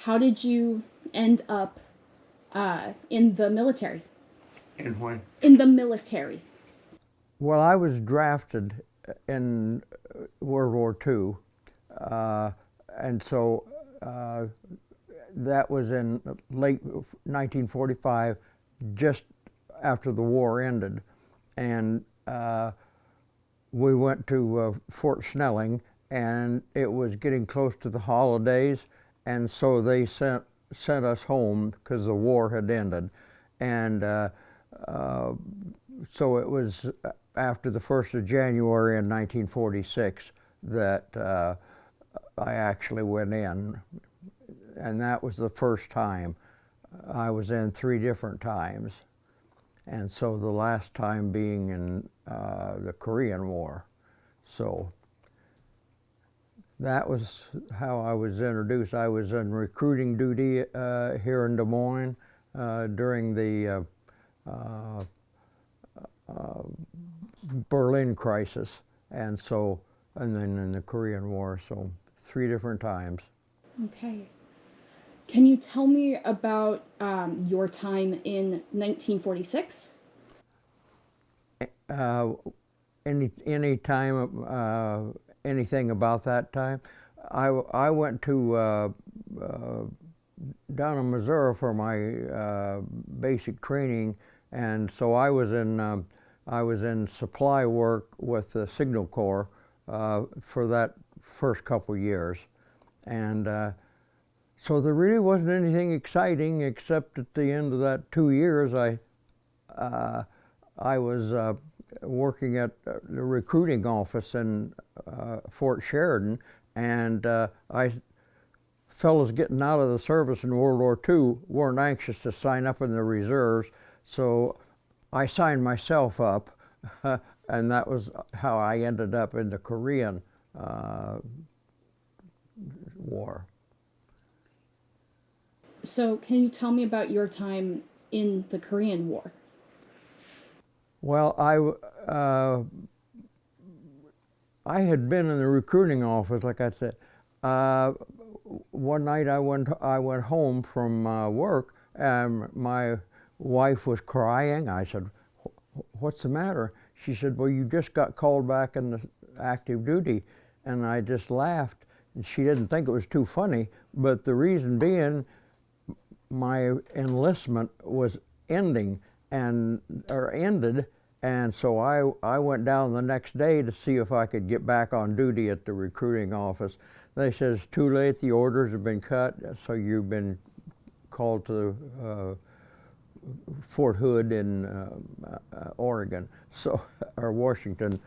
how did you end up in the military? And when? In the military. Well, I was drafted in World War II, and so that was in late 1945, just after the war ended, and we went to Fort Snelling, and it was getting close to the holidays, and so they sent us home because the war had ended, and so it was after the 1st of January in 1946 that I actually went in, and that was the first time. I was in 3 different times, and so the last time being in the Korean War. So that was how I was introduced. I was in recruiting duty here in Des Moines during the Berlin crisis, and then in the Korean War, so 3 different times. Okay. Can you tell me about your time in 1946? Any time, anything about that time? I went to down in Missouri for my basic training, and so I was in supply work with the Signal Corps for that first couple years, and so there really wasn't anything exciting except at the end of that 2 years I was working at the recruiting office in Fort Sheridan, and fellows getting out of the service in World War II weren't anxious to sign up in the reserves, so I signed myself up, and that was how I ended up in the Korean War. So, can you tell me about your time in the Korean War? Well, I had been in the recruiting office, like I said. One night I went home from work, and my wife was crying. I said, "What's the matter?" She said, "Well, you just got called back in the active duty," and I just laughed. And she didn't think it was too funny, but the reason being, my enlistment was ended, and so I went down the next day to see if I could get back on duty at the recruiting office. They said, "It's too late, the orders have been cut, so you've been called to Fort Hood in Oregon, so or Washington."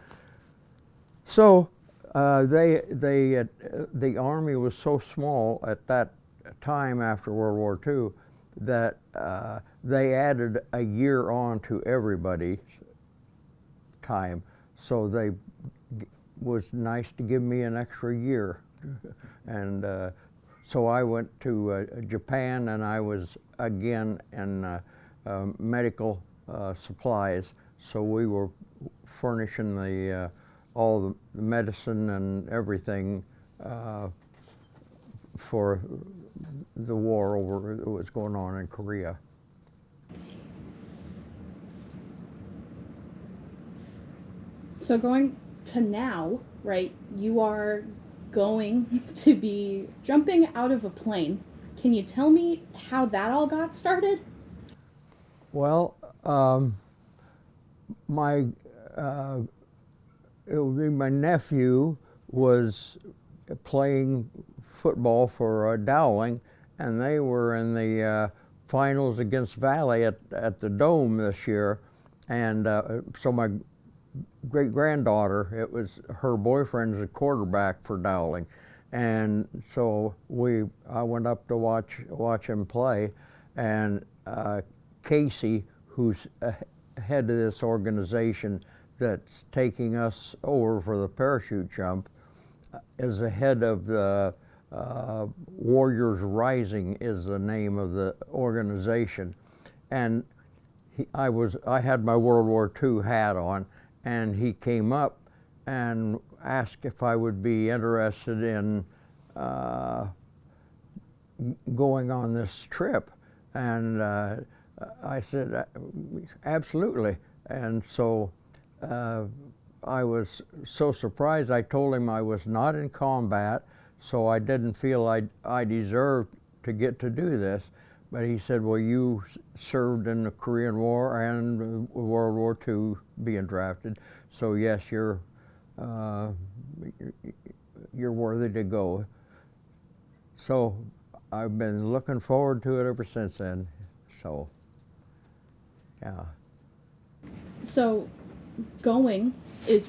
So the Army was so small at that time after World War II that they added a year on to everybody's time. So they was nice to give me an extra year, and so I went to Japan, and I was again in medical supplies. So we were furnishing all the medicine and everything for the war that was going on in Korea. So, going to now, right, you are going to be jumping out of a plane. Can you tell me how that all got started? Well, my it would be my nephew was playing football for Dowling, and they were in the finals against Valley at the Dome this year, and so my great-granddaughter, it was her boyfriend's a quarterback for Dowling, and so I went up to watch him play, and Casey, who's head of this organization that's taking us over for the parachute jump, is the head of the Warriors Rising is the name of the organization, and I had my World War II hat on, and he came up and asked if I would be interested in going on this trip? And I said, absolutely. And so I was so surprised. I told him I was not in combat, so I didn't feel I deserved to get to do this. But he said, well, you served in the Korean War and World War II being drafted, so yes, you're worthy to go. So I've been looking forward to it ever since then. So, yeah. So going is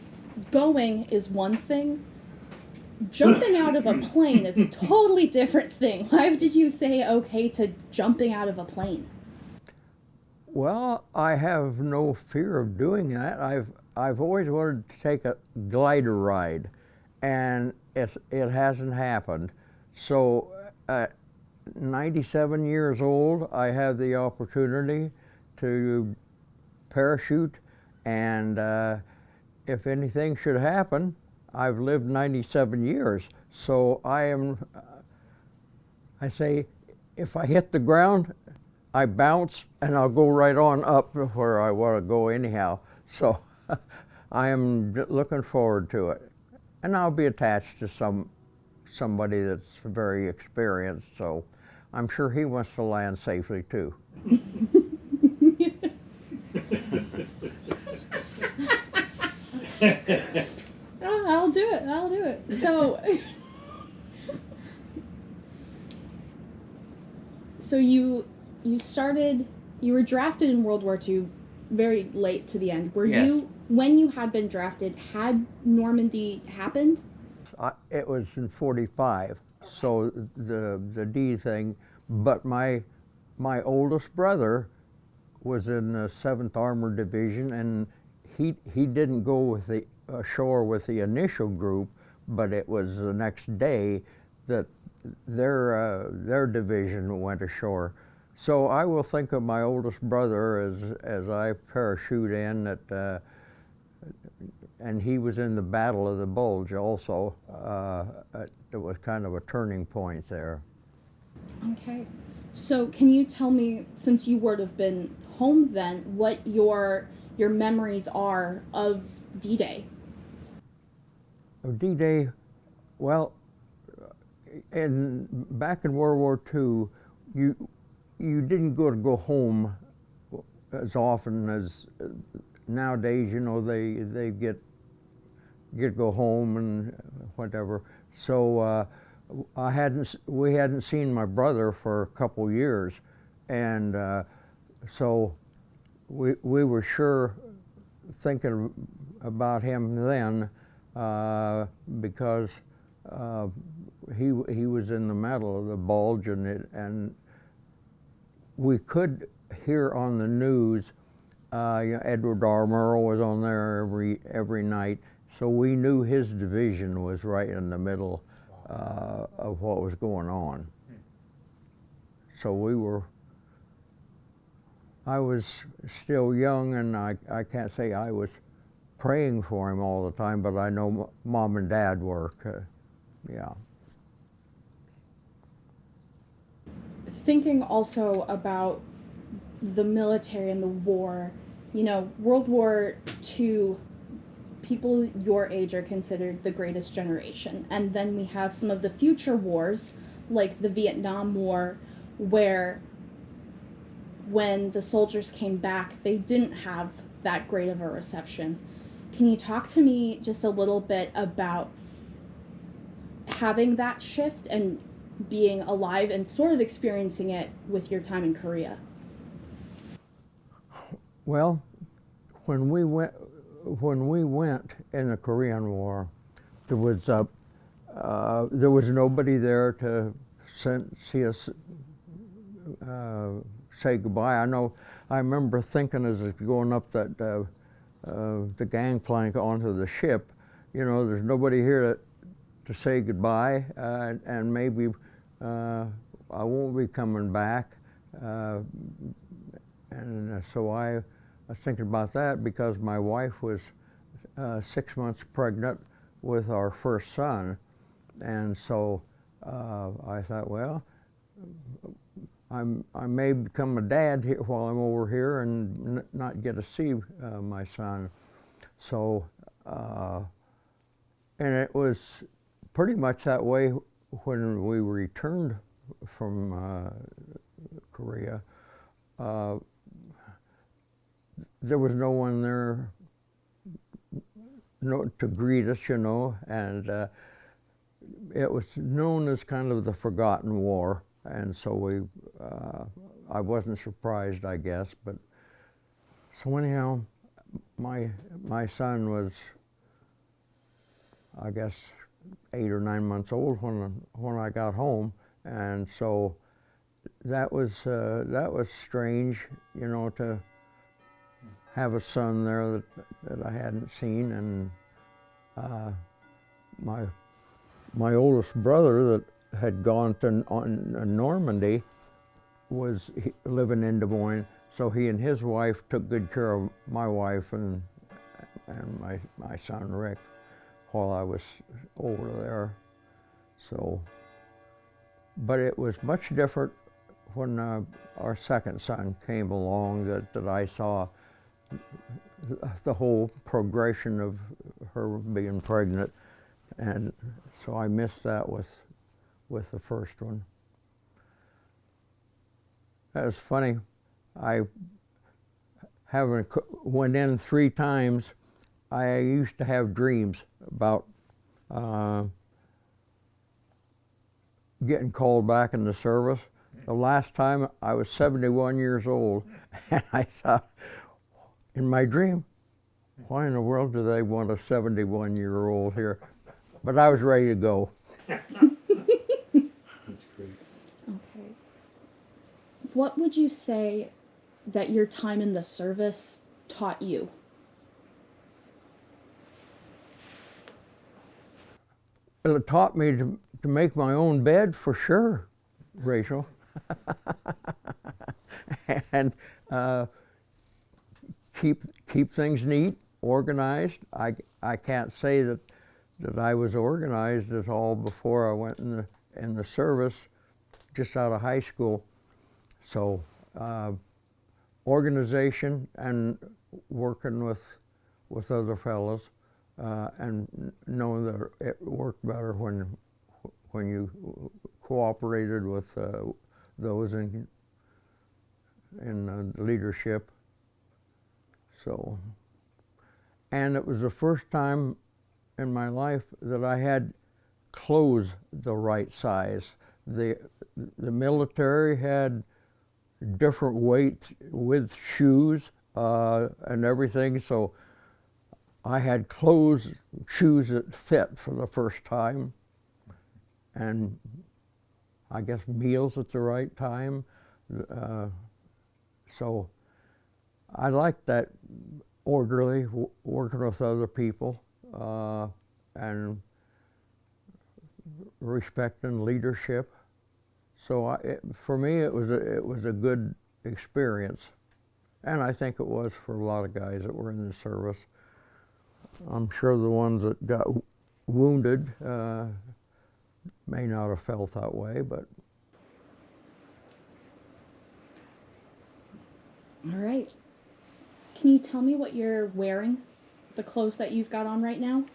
one thing. Jumping out of a plane is a totally different thing. Why did you say okay to jumping out of a plane? Well, I have no fear of doing that. I've always wanted to take a glider ride, and it hasn't happened. So at 97 years old, I have the opportunity to parachute, and if anything should happen, I've lived 97 years, so I say, if I hit the ground, I bounce and I'll go right on up where I want to go anyhow. So I am looking forward to it. And I'll be attached to somebody that's very experienced, so I'm sure he wants to land safely too. Oh, I'll do it. So, so you were drafted in World War II very late to the end. Were Yes. you, when you had been drafted, had Normandy happened? It was in '45, so the D thing, but my oldest brother was in the 7th Armored Division, and he didn't go with the ashore with the initial group, but it was the next day that their division went ashore. So I will think of my oldest brother as I parachute in that, and he was in the Battle of the Bulge also. It was kind of a turning point there. Okay. So can you tell me, since you would have been home then, what your memories are of D-Day? Of D-Day, well, back in World War II, you didn't go home as often as nowadays. You know, they get go home and whatever. So we hadn't seen my brother for a couple years, and so we were sure thinking about him then, because he was in the middle of the Bulge, and we could hear on the news, Edward R. Murrow was on there every night, so we knew his division was right in the middle of what was going on. So I was still young, and I can't say I was praying for him all the time, but I know Mom and Dad were, yeah. Thinking also about the military and the war, you know, World War II, people your age are considered the greatest generation. And then we have some of the future wars, like the Vietnam War, where when the soldiers came back, they didn't have that great of a reception. Can you talk to me just a little bit about having that shift and being alive and sort of experiencing it with your time in Korea? Well, when we went in the Korean War, there was nobody there to see us say goodbye. I remember thinking as I was going up the gangplank onto the ship, you know, there's nobody here to say goodbye, and maybe I won't be coming back. And so I was thinking about that, because my wife was 6 months pregnant with our first son, and so I thought, well, I may become a dad here while I'm over here and not get to see my son. So, and it was pretty much that way when we returned from Korea. There was no one there to greet us, you know, and it was known as kind of the forgotten war, and so I wasn't surprised, I guess. But so anyhow, my son was, I guess, 8 or 9 months old when I got home, and so that was strange, you know, to have a son there that I hadn't seen, and my oldest brother that had gone to Normandy was living in Des Moines, so he and his wife took good care of my wife and my son Rick while I was over there. So, but it was much different when our second son came along, that I saw the whole progression of her being pregnant, and so I missed that with the first one. That was funny. I went in 3 times. I used to have dreams about getting called back in the service. The last time I was 71 years old, and I thought, in my dream, why in the world do they want a 71-year-old here? But I was ready to go. That's great. Okay. What would you say that your time in the service taught you? It taught me to make my own bed, for sure, Rachel. And keep things neat, organized. I can't say that I was organized at all before I went in the service, just out of high school. So organization and working with other fellows, and knowing that it worked better when you cooperated with those in leadership. So, and it was the first time in my life that I had clothes the right size. The military had different weights with shoes and everything, so I had shoes that fit for the first time, and I guess meals at the right time. So I liked that orderly, working with other people, and respecting leadership. So for me, it was a good experience, and I think it was for a lot of guys that were in the service. I'm sure the ones that got wounded may not have felt that way, but. All right. Can you tell me what you're wearing? The clothes that you've got on right now?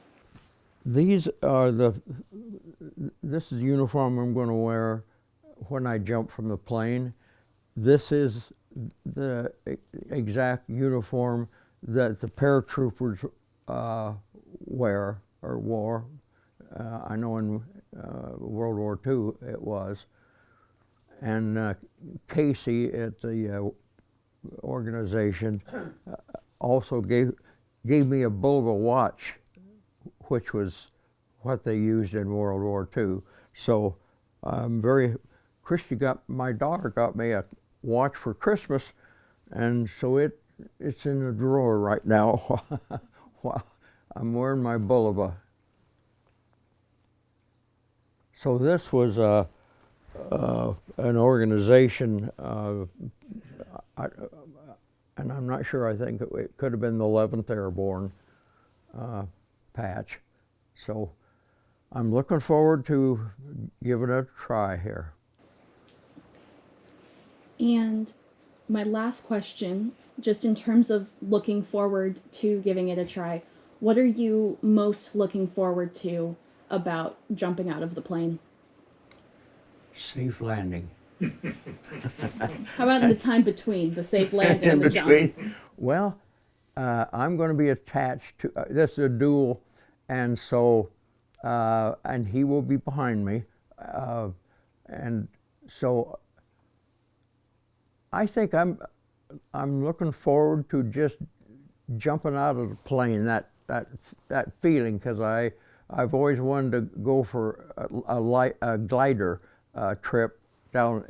These are this is the uniform I'm going to wear when I jump from the plane. This is the exact uniform that the paratroopers wear or wore. I know in World War II it was. And Casey at the organization also gave me a Bulba watch, which was what they used in World War II. So my daughter got me a watch for Christmas, and so it's in the drawer right now while I'm wearing my Bulba. So this was an organization, and I'm not sure, I think it could have been the 11th Airborne patch. So I'm looking forward to giving it a try here. And my last question, just in terms of looking forward to giving it a try, what are you most looking forward to about jumping out of the plane? Safe landing. How about in the time between the safe landing In and the jump? between. Well, I'm going to be attached to, this is a duel, and so, and he will be behind me. And so I think I'm looking forward to just jumping out of the plane, that feeling, because I've always wanted to go for a glider trip down,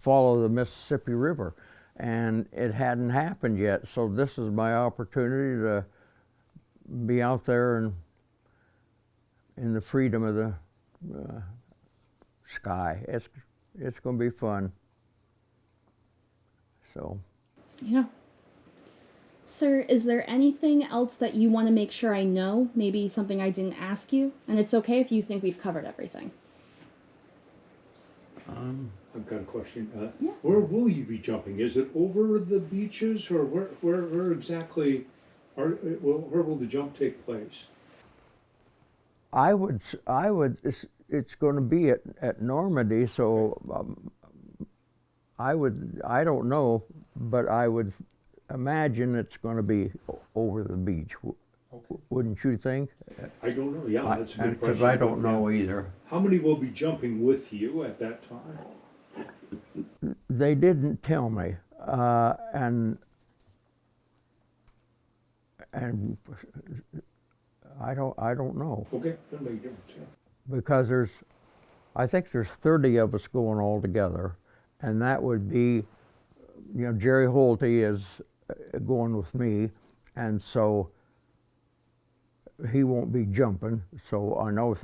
follow the Mississippi River, and it hadn't happened yet. So this is my opportunity to be out there and in the freedom of the sky. It's going to be fun. So. Yeah. Sir, is there anything else that you want to make sure I know? Maybe something I didn't ask you? And it's okay if you think we've covered everything. I've got a question. Yeah. Where will you be jumping? Is it over the beaches, or where exactly where will the jump take place? I would, it's going to be at Normandy, so I don't know, but I would imagine it's going to be over the beach. Okay. Wouldn't you think? I don't know. Yeah, that's a good Because question. I don't know either. How many will be jumping with you at that time? They didn't tell me, and I don't know, Okay, that makes a difference. Yeah. because I think there's 30 of us going all together, and that would be, Jerry Holty is going with me, and so he won't be jumping. So I know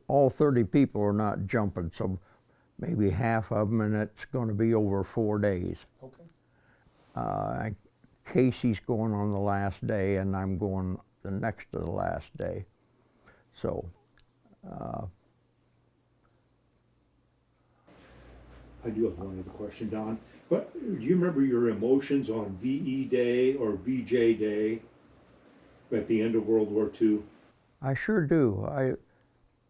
all 30 people are not jumping, so maybe half of them, and it's going to be over 4 days. Okay. Casey's going on the last day, and I'm going the next to the last day. So. I do have one other question, Don. But do you remember your emotions on VE Day or VJ Day at the end of World War II? I sure do.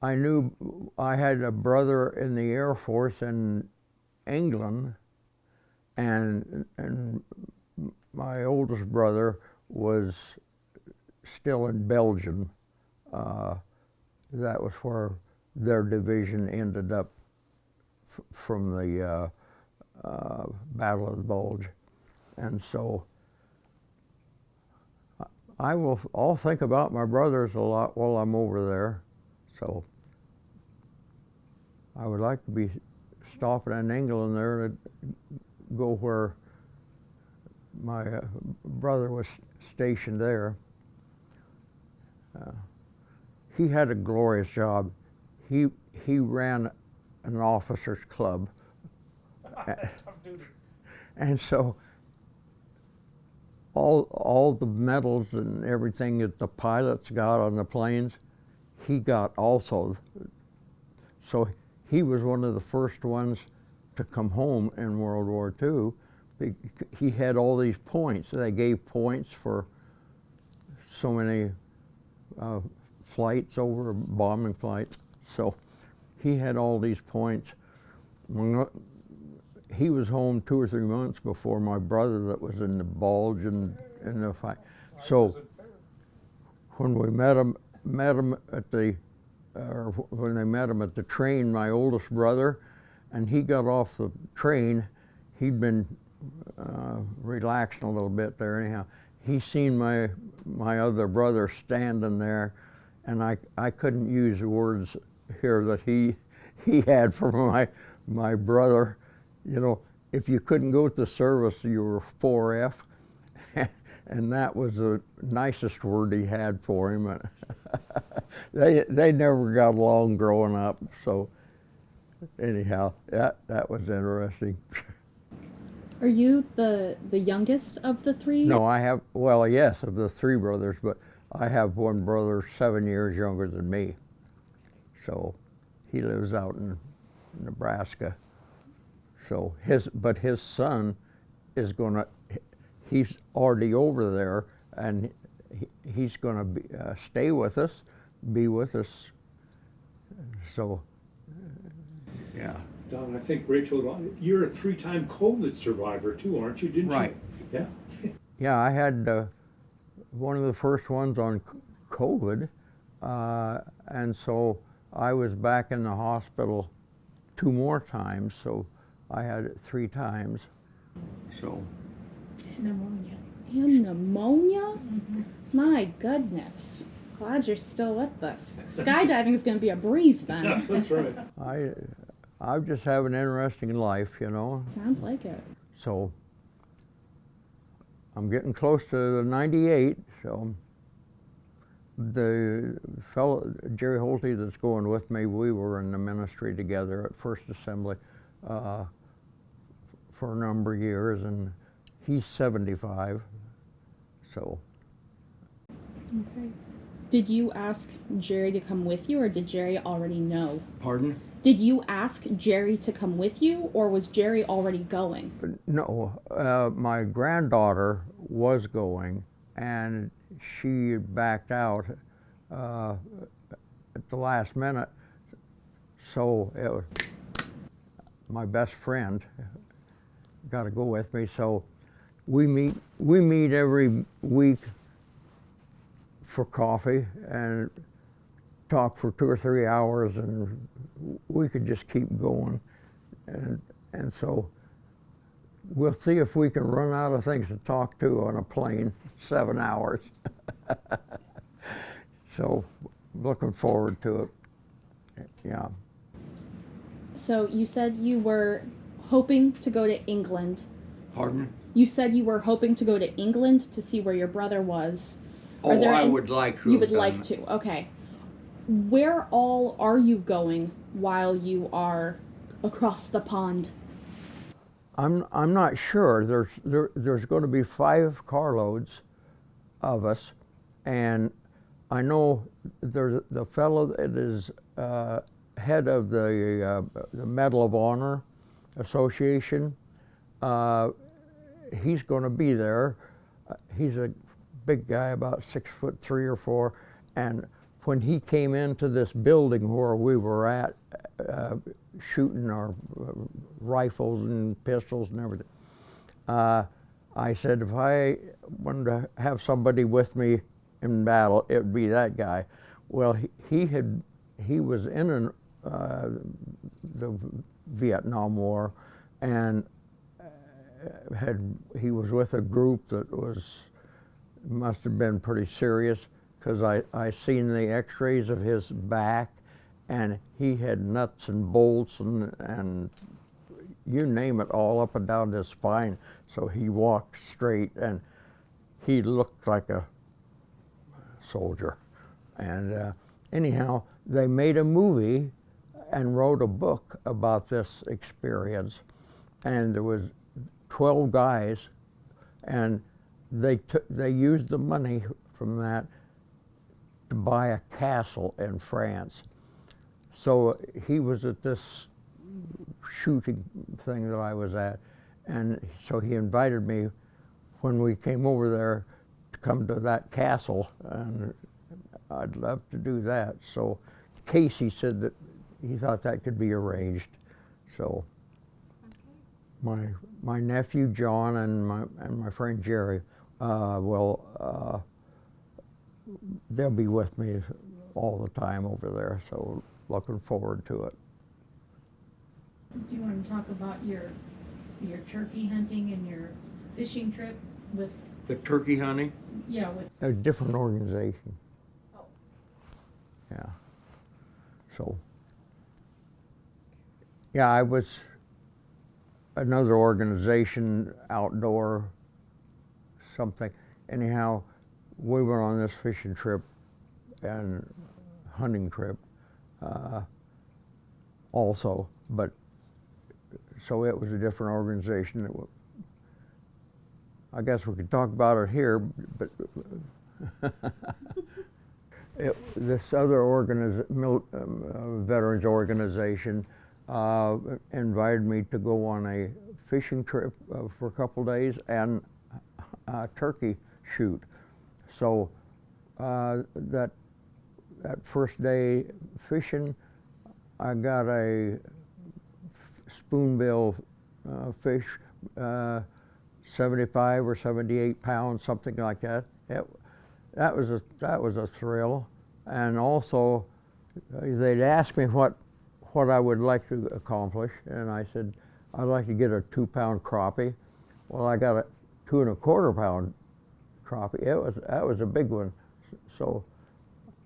I knew I had a brother in the Air Force in England, and my oldest brother was still in Belgium. That was where their division ended up from the Battle of the Bulge, and so I'll think about my brothers a lot while I'm over there. So I would like to be stopping in England there to go where my brother was stationed there. He had a glorious job. He ran an officers club, and so all the medals and everything that the pilots got on the planes, he got also. So he was one of the first ones to come home in World War II. He had all these points. They gave points for so many flights over, bombing flights. So he had all these points. He was home 2 or 3 months before my brother that was in the Bulge and in the fight. So when we met him at the, when they met him at the train, my oldest brother, and he got off the train, he'd been relaxing a little bit there anyhow. He seen my other brother standing there, and I couldn't use the words here that he had for my brother. If you couldn't go to the service, you were 4F, and that was the nicest word he had for him. They never got along growing up, so anyhow, that was interesting. Are you the youngest of the three? No, I have, well, yes, of the 3 brothers, but I have one brother 7 years younger than me. So he lives out in Nebraska. So but his son is gonna, he's already over there, and he's gonna stay with us, be with us. So, yeah. Don, I think Rachel, you're a 3-time COVID survivor too, aren't you? Didn't Right. you? Yeah. Yeah, I had one of the first ones on COVID, and so I was back in the hospital 2 more times, so I had it 3 times. So. Pneumonia. And pneumonia? My goodness. Glad you're still with us. Skydiving is going to be a breeze Yeah, then. that's right. I just have an interesting life, you know. Sounds like it. So I'm getting close to the 98. So the fellow Jerry Holte that's going with me, we were in the ministry together at First Assembly for a number of years, and he's 75. So. Okay. Did you ask Jerry to come with you, or did Jerry already know? Pardon? Did you ask Jerry to come with you, or was Jerry already going? No, my granddaughter was going, and she backed out at the last minute. So it was, my best friend got to go with me. So we meet every week for coffee and talk for 2 or 3 hours, and we could just keep going. And so we'll see if we can run out of things to talk to on a plane, 7 hours. So looking forward to it. Yeah. So you said you were hoping to go to England. Pardon? You said you were hoping to go to England to see where your brother was. Are Oh, there I any- would like to. You have would like done to, okay. Where all are you going while you are across the pond? I'm not sure. There's going to be 5 carloads of us, and I know there's the fellow that is head of the Medal of Honor Association. He's going to be there. He's a big guy, about 6'3" or 4, and when he came into this building where we were at, shooting our rifles and pistols and everything, I said if I wanted to have somebody with me in battle, it would be that guy. Well, he was in the Vietnam War, and he was with a group that must have been pretty serious, because I seen the x-rays of his back, and he had nuts and bolts and you name it all up and down his spine. So he walked straight, and he looked like a soldier. And anyhow, they made a movie and wrote a book about this experience, and there was 12 guys, and they used the money from that to buy a castle in France. So he was at this shooting thing that I was at, and so he invited me when we came over there to come to that castle, and I'd love to do that. So Casey said that he thought that could be arranged. So my nephew John and my friend Jerry they'll be with me all the time over there, so looking forward to it. Do you want to talk about your turkey hunting and your fishing trip with, The turkey hunting? with A different organization. Oh. Yeah. So, yeah, I was another organization, outdoor something. Anyhow, we went on this fishing trip and hunting trip also, but so it was a different organization. I guess we could talk about it here, but this other veterans organization invited me to go on a fishing trip for a couple days and a turkey shoot. So that first day fishing, I got a spoonbill fish, 75 or 78 pounds, something like that. That was a thrill, and also they'd ask me what I would like to accomplish, and I said I'd like to get a 2-pound crappie. Well, I got a 2¼ pound crappie. That was a big one. So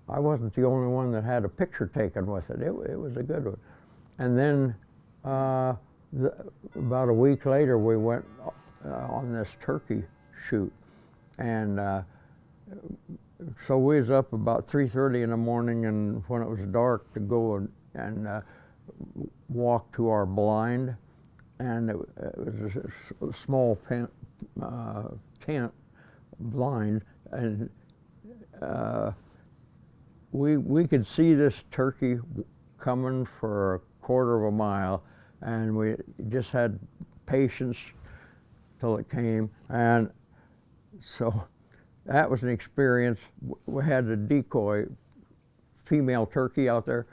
I wasn't the only one that had a picture taken with it. It was a good one. And then about a week later, we went on this turkey shoot, and so we was up about 3:30 in the morning, and when it was dark, to go and walk to our blind, and it was a small tent blind, and we could see this turkey coming for a quarter of a mile, and we just had patience till it came. And so that was an experience. We had a decoy female turkey out there,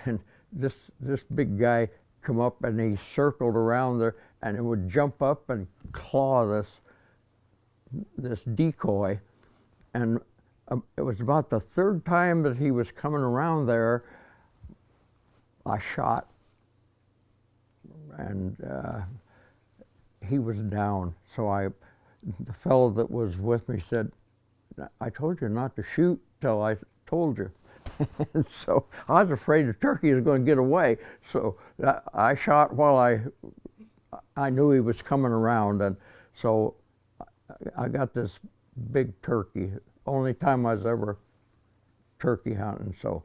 and this big guy come up, and he circled around there, and it would jump up and claw this decoy. And it was about the third time that he was coming around there, I shot, and he was down. So the fellow that was with me said, "I told you not to shoot till I told you." And so I was afraid the turkey was going to get away. So I shot while I knew he was coming around, and so I got this big turkey. Only time I was ever turkey hunting. So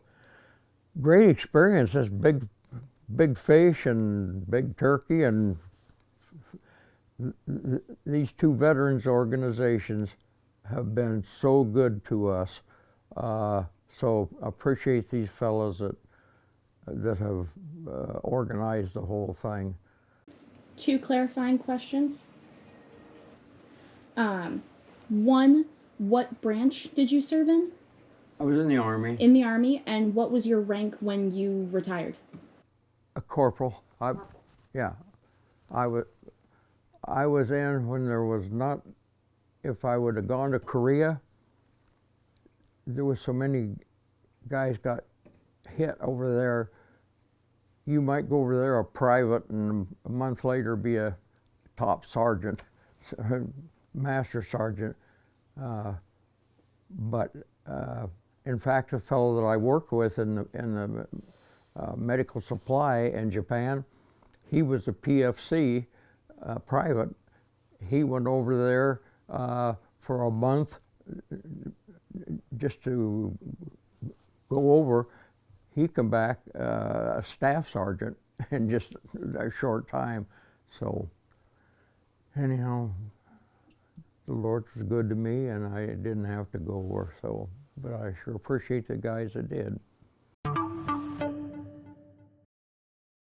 great experience. This big fish and big turkey, and these two veterans organizations have been so good to us. So appreciate these fellows that have organized the whole thing. 2 clarifying questions. One, what branch did you serve in? I was in the Army. In the Army, and what was your rank when you retired? A corporal. I was in when there was not. If I would have gone to Korea, there was so many guys got hit over there. You might go over there a private, and a month later be a top sergeant, master sergeant. But in fact, the fellow that I worked with in the medical supply in Japan, he was a PFC private. He went over there for a month just to go over. He come back a staff sergeant in just a short time. So anyhow, the Lord was good to me, and I didn't have to go over. So, but I sure appreciate the guys that did.